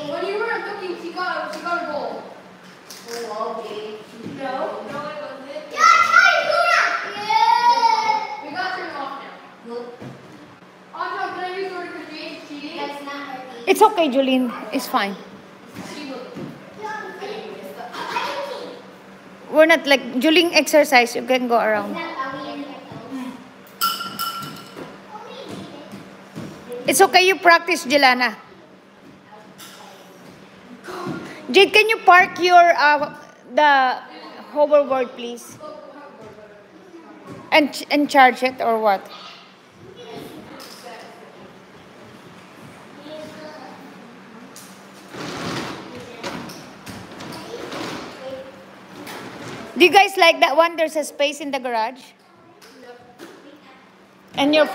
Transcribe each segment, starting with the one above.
When you were cooking, she got a bowl. Oh, okay. No, it wasn't. We got turned off now. Good. Also, can I use the word for Jade cheating? That's not her thing. It's okay, Julene. It's fine. She will. We're not like during exercise. You can go around. It's okay. You practice, Jelana. Jade, can you park your the hoverboard, please, and charge it or what? Do you guys like that one? There's a space in the garage. And your...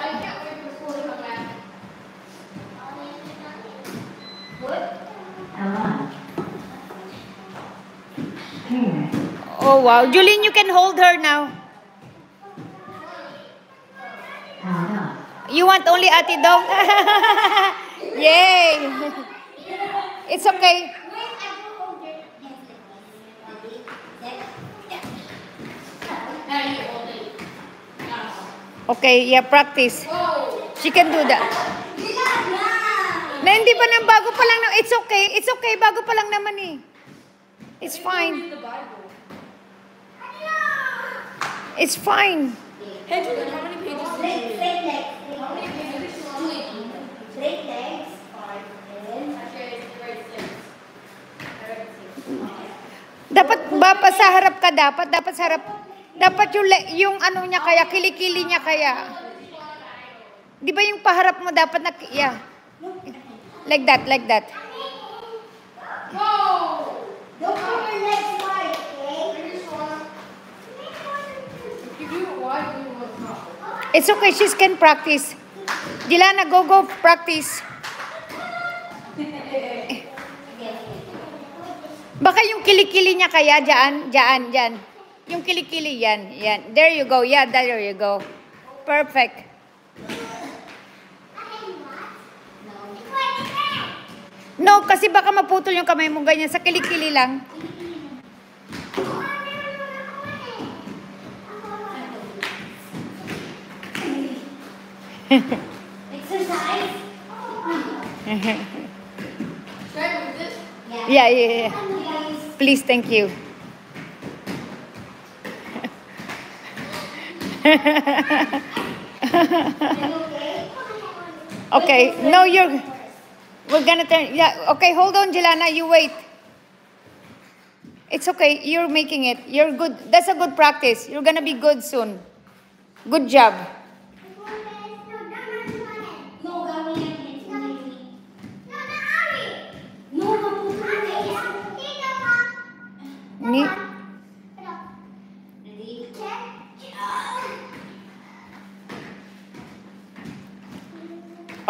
Oh, wow. Julene, you can hold her now. You want only Ate Dong? Yay! It's okay. Okay, yeah, practice. She can do that. Na hindi pa nang bago pa lang. It's okay. It's okay. Bago pa lang naman eh. It's fine. It's fine. Hey, Julian, how many pages did you read? How many pages did you read? Straight legs. 5. Actually, I read 6. Dapat ba pa sa harap ka dapat? Dapat sa harap. Dapat yung ano niya kaya, kilikili niya kaya. Di ba yung paharap mo dapat na, yeah. Like that, like that. Whoa! Don't put your legs wide, okay? If you do it wide, you will not. It's okay, she can practice. Jelana, go practice. Baka yung kilikili niya kaya, dyan. Yung kilikili, yan. There you go, yeah, there you go. Perfect. No, kasi baka maputol yung kamay mo ganyan. Sa kilikili lang. Exercise. Should I move this? Yeah. Please, thank you. Okay, no, we're gonna turn, yeah, okay, hold on, Jelana, you wait. It's okay, you're making it. You're good. That's a good practice. You're gonna be good soon. Good job. No, gawin yan. No, Ni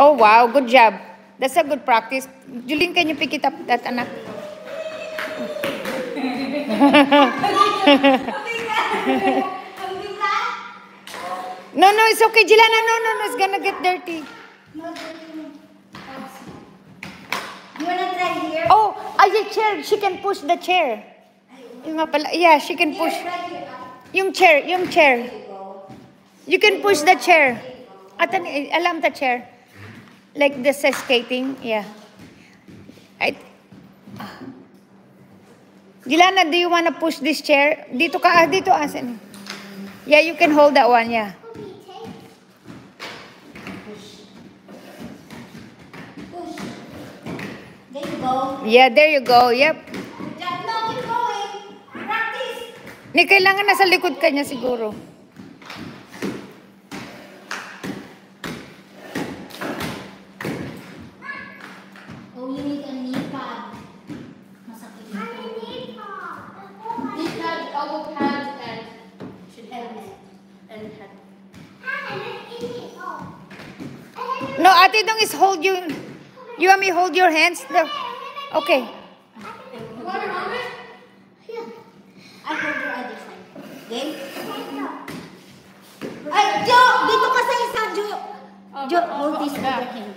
Oh, wow, good job. That's a good practice. Julene, can you pick it up, that anak? No, it's okay, Jelana. No, it's gonna get dirty. You wanna try here? Oh, a chair. She can push the chair. Yung nga pala. Yeah, she can push. Yung chair. You can push the chair. Alam the chair. Like this skating. Yeah. Jelana, do you wanna push this chair? Dito ka. Dito asan? Yeah, you can hold that one. Yeah. There you go. Yeah, there you go. Yep. No, keep going. Practice. Ni kailangan nasa likod ka niya siguro. Oh, you need a knee pad. Masakit na. Knee pads, elbow pads, and should head and head. No, Ate Dong is hold you. You want me hold your hands? No. Okay. You want your helmet? Yeah. I hold your other side. Okay? Ay, Jo! Dito ka sa isa, Jo! Jo, hold this over him.